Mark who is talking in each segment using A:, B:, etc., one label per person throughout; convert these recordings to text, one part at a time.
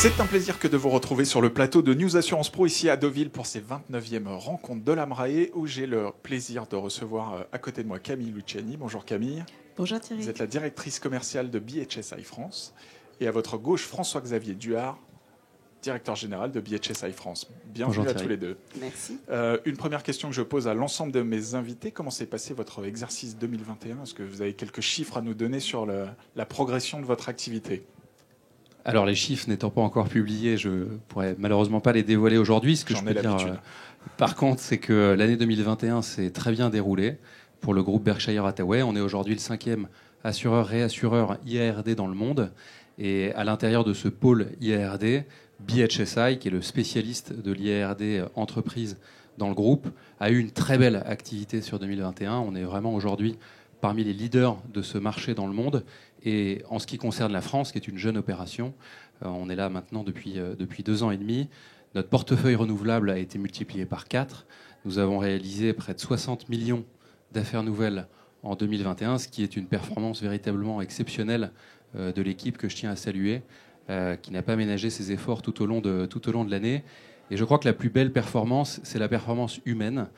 A: C'est un plaisir que de vous retrouver sur le plateau de News Assurance Pro ici à Deauville pour ces 29e rencontres de l'AMRAE où j'ai le plaisir de recevoir à côté de moi Camille Luciani. Bonjour Camille.
B: Bonjour Thierry.
A: Vous êtes la directrice commerciale de BHSI France et à votre gauche François-Xavier Duhard, directeur général de BHSI France. Bienvenue
C: Bonjour,
A: à tous les deux.
B: Merci.
A: Une première question que je pose à l'ensemble de mes invités. Comment s'est passé votre exercice 2021 ? Est-ce que vous avez quelques chiffres à nous donner sur la progression de votre activité ?
C: Alors les chiffres n'étant pas encore publiés, je pourrais malheureusement pas les dévoiler aujourd'hui. Ce que je peux dire, par contre, c'est que l'année 2021 s'est très bien déroulée pour le groupe Berkshire Hathaway. On est aujourd'hui le 5e assureur-réassureur IARD dans le monde. Et à l'intérieur de ce pôle IARD, BHSI, qui est le spécialiste de l'IARD entreprise dans le groupe, a eu une très belle activité sur 2021. On est vraiment aujourd'hui parmi les leaders de ce marché dans le monde. Et en ce qui concerne la France, qui est une jeune opération, on est là maintenant depuis 2 ans et demi. Notre portefeuille renouvelable a été multiplié par 4. Nous avons réalisé près de 60 millions d'affaires nouvelles en 2021, ce qui est une performance véritablement exceptionnelle de l'équipe que je tiens à saluer, qui n'a pas ménagé ses efforts tout au long de l'année. Et je crois que la plus belle performance, c'est la performance humaine.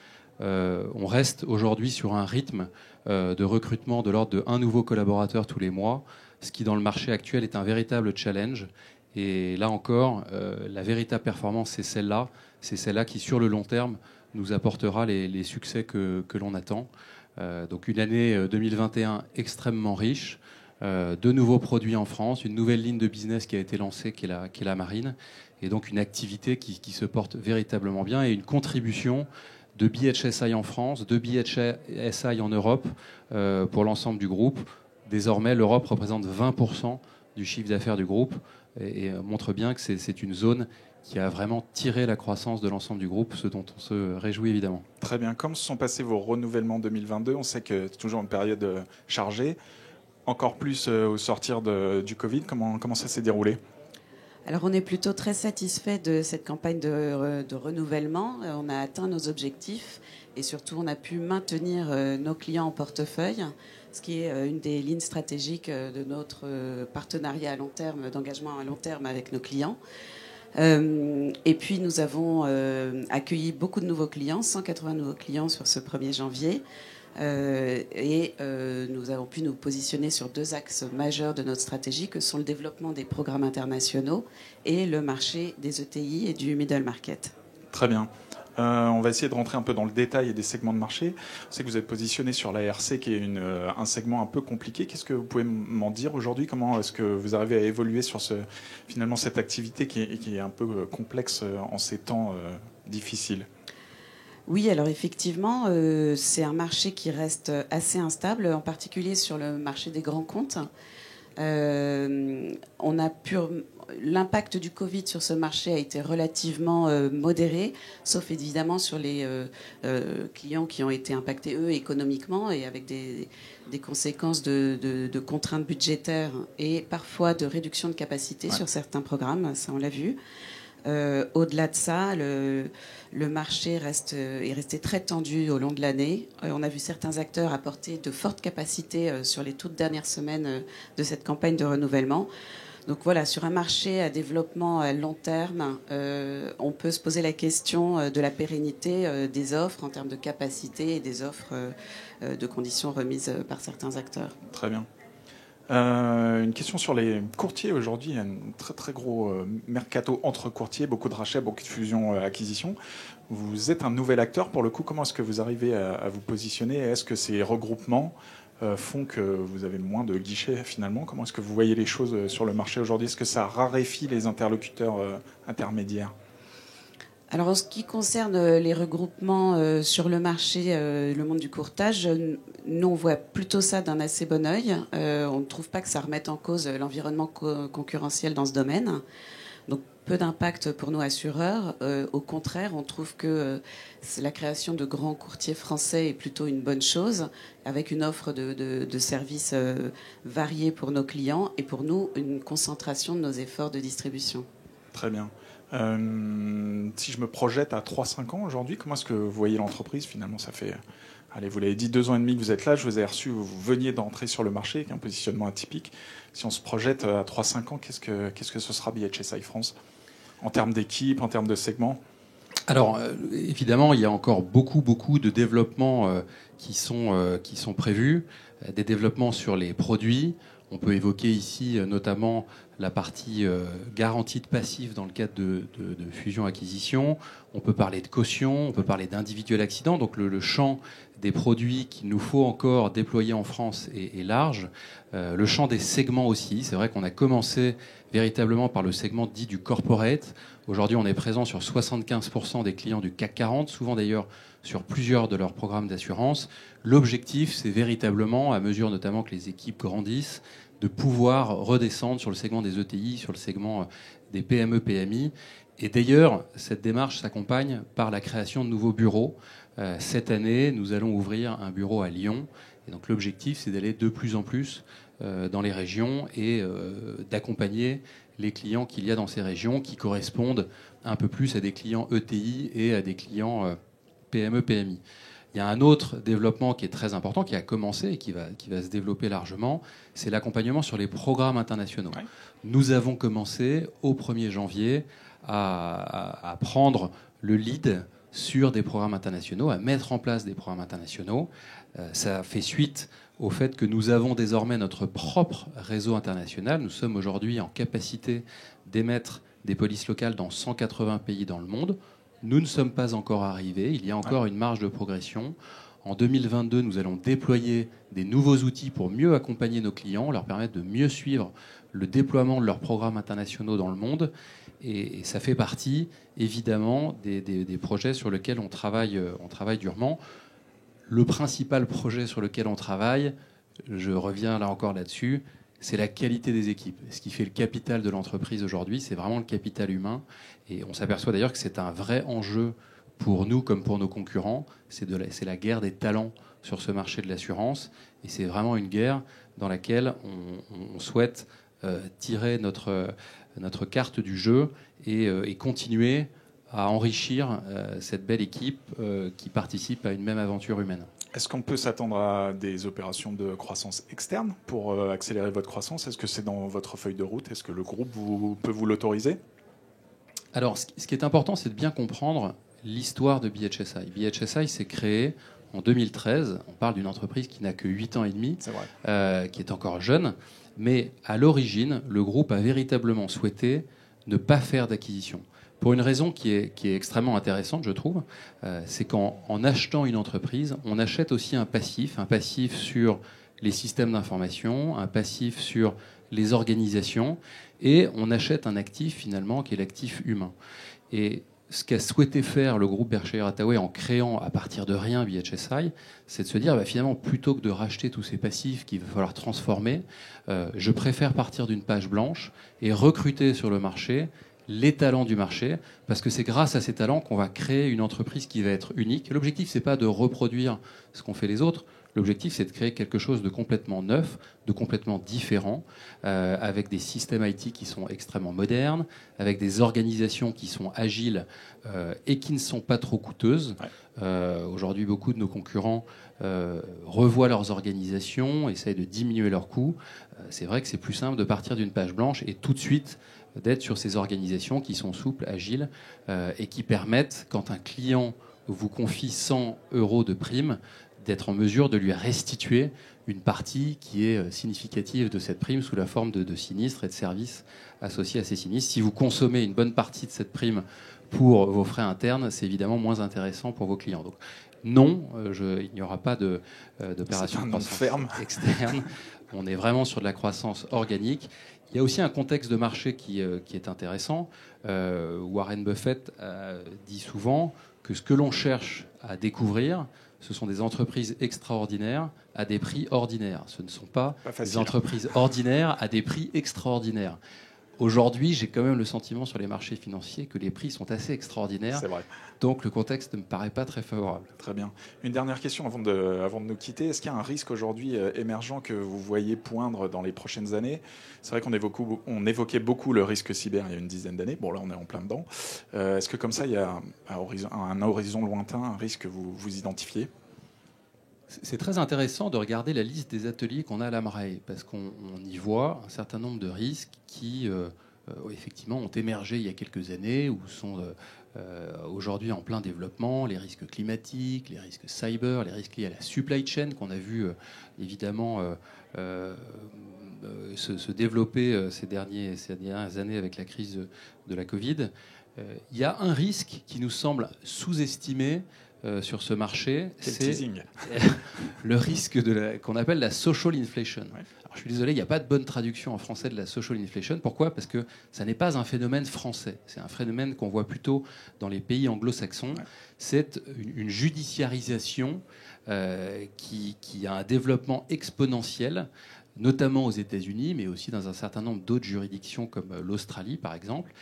C: On reste aujourd'hui sur un rythme de recrutement de l'ordre de 1 nouveau collaborateur tous les mois, ce qui dans le marché actuel est un véritable challenge. Et là encore, la véritable performance, c'est celle-là qui sur le long terme nous apportera les succès que l'on attend. Donc une année 2021 extrêmement riche, 2 nouveaux produits en France, une nouvelle ligne de business qui a été lancée qui est la marine, et donc une activité qui se porte véritablement bien et une contribution de BHSI en France, de BHSI en Europe pour l'ensemble du groupe. Désormais, l'Europe représente 20% du chiffre d'affaires du groupe et montre bien que c'est une zone qui a vraiment tiré la croissance de l'ensemble du groupe, ce dont on se réjouit évidemment.
A: Très bien. Comment se sont passés vos renouvellements 2022 ? On sait que c'est toujours une période chargée, encore plus au sortir du Covid. Comment ça s'est déroulé ?
B: Alors on est plutôt très satisfait de cette campagne de renouvellement. On a atteint nos objectifs et surtout on a pu maintenir nos clients en portefeuille, ce qui est une des lignes stratégiques de notre partenariat à long terme, d'engagement à long terme avec nos clients. Et puis nous avons accueilli beaucoup de nouveaux clients, 180 nouveaux clients sur ce 1er janvier. Nous avons pu nous positionner sur 2 axes majeurs de notre stratégie, que sont le développement des programmes internationaux et le marché des ETI et du middle market.
A: Très bien. On va essayer de rentrer un peu dans le détail des segments de marché. Je sais que vous êtes positionné sur l'ARC, qui est un segment un peu compliqué. Qu'est-ce que vous pouvez m'en dire aujourd'hui ? Comment est-ce que vous arrivez à évoluer sur finalement cette activité qui est un peu complexe en ces temps difficiles ?
B: Oui, alors effectivement, c'est un marché qui reste assez instable, en particulier sur le marché des grands comptes. L'impact du Covid sur ce marché a été relativement modéré, sauf évidemment sur les clients qui ont été impactés, eux, économiquement et avec des conséquences de contraintes budgétaires et parfois de réduction de capacité sur certains programmes, ça on l'a vu. Au-delà de ça, le marché est resté très tendu au long de l'année. On a vu certains acteurs apporter de fortes capacités sur les toutes dernières semaines de cette campagne de renouvellement. Donc voilà, sur un marché à développement à long terme, on peut se poser la question de la pérennité des offres en termes de capacité et des offres de conditions remises par certains acteurs.
A: Très bien. Une question sur les courtiers. Aujourd'hui, il y a un très très gros mercato entre courtiers, beaucoup de rachats, beaucoup de fusions, acquisitions. Vous êtes un nouvel acteur pour le coup. Comment est-ce que vous arrivez à vous positionner ? Est-ce que ces regroupements font que vous avez moins de guichets finalement ? Comment est-ce que vous voyez les choses sur le marché aujourd'hui ? Est-ce que ça raréfie les interlocuteurs intermédiaires ?
B: Alors en ce qui concerne les regroupements sur le marché, le monde du courtage, nous on voit plutôt ça d'un assez bon œil. On ne trouve pas que ça remette en cause l'environnement concurrentiel dans ce domaine. Donc peu d'impact pour nous assureurs. Au contraire, on trouve que la création de grands courtiers français est plutôt une bonne chose, avec une offre de services variés pour nos clients et pour nous une concentration de nos efforts de distribution.
A: Très bien. Si je me projette à 3-5 ans aujourd'hui, comment est-ce que vous voyez l'entreprise ? Finalement, ça fait Allez, vous l'avez dit, 2 ans et demi que vous êtes là. Je vous ai reçu, vous veniez d'entrer sur le marché avec un positionnement atypique. Si on se projette à 3-5 ans, qu'est-ce que ce sera BHSI France en termes d'équipe, en termes de segments?
C: Alors, évidemment, il y a encore beaucoup de développements qui sont prévus. Des développements sur les produits. On peut évoquer ici notamment la partie garantie de passif dans le cadre de fusion-acquisition. On peut parler de caution, on peut parler d'individuel accident. Donc le champ des produits qu'il nous faut encore déployer en France est large. Le champ des segments aussi. C'est vrai qu'on a commencé véritablement par le segment dit du corporate. Aujourd'hui, on est présent sur 75% des clients du CAC 40, souvent d'ailleurs sur plusieurs de leurs programmes d'assurance. L'objectif, c'est véritablement, à mesure notamment que les équipes grandissent, de pouvoir redescendre sur le segment des ETI, sur le segment des PME-PMI. Et d'ailleurs, cette démarche s'accompagne par la création de nouveaux bureaux. Cette année, nous allons ouvrir un bureau à Lyon. Et donc l'objectif, c'est d'aller de plus en plus dans les régions et d'accompagner les clients qu'il y a dans ces régions qui correspondent un peu plus à des clients ETI et à des clients PME-PMI. Il y a un autre développement qui est très important, qui a commencé et qui va se développer largement, c'est l'accompagnement sur les programmes internationaux. Ouais. Nous avons commencé au 1er janvier à prendre le lead sur des programmes internationaux, à mettre en place des programmes internationaux. Ça fait suite au fait que nous avons désormais notre propre réseau international. Nous sommes aujourd'hui en capacité d'émettre des polices locales dans 180 pays dans le monde. Nous ne sommes pas encore arrivés. Il y a encore une marge de progression. En 2022, nous allons déployer des nouveaux outils pour mieux accompagner nos clients, leur permettre de mieux suivre le déploiement de leurs programmes internationaux dans le monde. Et ça fait partie, évidemment, des projets sur lesquels on travaille durement. Le principal projet sur lequel on travaille, je reviens là encore là-dessus, c'est la qualité des équipes. Ce qui fait le capital de l'entreprise aujourd'hui, c'est vraiment le capital humain. Et on s'aperçoit d'ailleurs que c'est un vrai enjeu pour nous comme pour nos concurrents. C'est la guerre des talents sur ce marché de l'assurance. Et c'est vraiment une guerre dans laquelle on souhaite tirer notre carte du jeu et continuer à enrichir cette belle équipe qui participe à une même aventure humaine.
A: Est-ce qu'on peut s'attendre à des opérations de croissance externe pour accélérer votre croissance? Est-ce que c'est dans votre feuille de route? Est-ce que le groupe peut vous l'autoriser?
C: Alors, ce qui est important, c'est de bien comprendre l'histoire de BHSI. BHSI s'est créé en 2013. On parle d'une entreprise qui n'a que 8 ans et demi, qui est encore jeune. Mais à l'origine, le groupe a véritablement souhaité ne pas faire d'acquisition. Pour une raison qui est extrêmement intéressante, je trouve, c'est qu'en achetant une entreprise, on achète aussi un passif sur les systèmes d'information, un passif sur les organisations, et on achète un actif finalement qui est l'actif humain. Et ce qu'a souhaité faire le groupe Berkshire Hathaway en créant à partir de rien BHSI, c'est de se dire finalement, plutôt que de racheter tous ces passifs qu'il va falloir transformer, je préfère partir d'une page blanche et recruter sur le marché les talents du marché, parce que c'est grâce à ces talents qu'on va créer une entreprise qui va être unique. L'objectif, c'est pas de reproduire ce qu'ont fait les autres. L'objectif, c'est de créer quelque chose de complètement neuf, de complètement différent, avec des systèmes IT qui sont extrêmement modernes, avec des organisations qui sont agiles et qui ne sont pas trop coûteuses. Aujourd'hui, beaucoup de nos concurrents revoient leurs organisations, essayent de diminuer leurs coûts. C'est vrai que c'est plus simple de partir d'une page blanche et tout de suite d'être sur ces organisations qui sont souples, agiles et qui permettent, quand un client vous confie 100 € de prime, d'être en mesure de lui restituer une partie qui est significative de cette prime sous la forme de sinistres et de services associés à ces sinistres. Si vous consommez une bonne partie de cette prime pour vos frais internes, c'est évidemment moins intéressant pour vos clients. Donc non, il n'y aura pas d'opération de croissance externe. On est vraiment sur de la croissance organique. Il y a aussi un contexte de marché qui est intéressant. Warren Buffett dit souvent que ce que l'on cherche à découvrir, ce sont des entreprises extraordinaires à des prix ordinaires. Ce ne sont pas des entreprises ordinaires à des prix extraordinaires. Aujourd'hui, j'ai quand même le sentiment sur les marchés financiers que les prix sont assez extraordinaires.
A: C'est vrai.
C: Donc le contexte ne me paraît pas très favorable.
A: Très bien. Une dernière question avant de nous quitter. Est-ce qu'il y a un risque aujourd'hui émergent que vous voyez poindre dans les prochaines années? C'est vrai qu'on évoquait beaucoup le risque cyber il y a une dizaine d'années. Bon, là, on est en plein dedans. Est-ce que comme ça, il y a un horizon lointain, un risque que vous identifiez?
C: C'est très intéressant de regarder la liste des ateliers qu'on a à la Marae, parce qu'on y voit un certain nombre de risques qui, effectivement, ont émergé il y a quelques années ou sont aujourd'hui en plein développement. Les risques climatiques, les risques cyber, les risques liés à la supply chain qu'on a vu évidemment se développer ces dernières années avec la crise de la Covid. Il y a un risque qui nous semble sous-estimé sur ce marché, c'est le risque qu'on appelle la social inflation. Ouais. Alors, je suis désolé, il n'y a pas de bonne traduction en français de la social inflation. Pourquoi ? Parce que ça n'est pas un phénomène français. C'est un phénomène qu'on voit plutôt dans les pays anglo-saxons. Ouais. C'est une judiciarisation qui a un développement exponentiel, notamment aux États-Unis, mais aussi dans un certain nombre d'autres juridictions comme l'Australie, par exemple.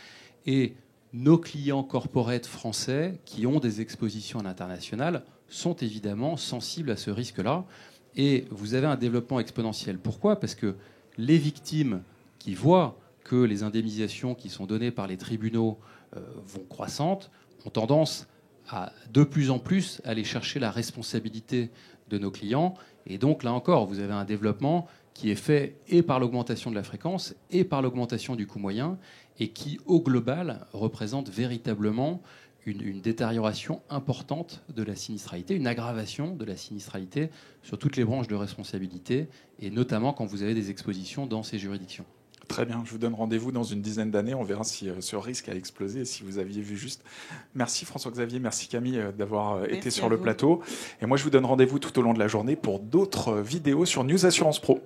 C: Et nos clients corporate français qui ont des expositions à l'international sont évidemment sensibles à ce risque-là. Et vous avez un développement exponentiel. Pourquoi ? Parce que les victimes qui voient que les indemnisations qui sont données par les tribunaux vont croissantes ont tendance à de plus en plus aller chercher la responsabilité de nos clients. Et donc, là encore, vous avez un développement qui est fait et par l'augmentation de la fréquence et par l'augmentation du coût moyen, et qui, au global, représente véritablement une détérioration importante de la sinistralité, une aggravation de la sinistralité sur toutes les branches de responsabilité, et notamment quand vous avez des expositions dans ces juridictions.
A: Très bien, je vous donne rendez-vous dans une dizaine d'années. On verra si ce risque a explosé et si vous aviez vu juste. Merci François-Xavier, merci Camille d'avoir été sur le plateau. Et moi, je vous donne rendez-vous tout au long de la journée pour d'autres vidéos sur News Assurance Pro.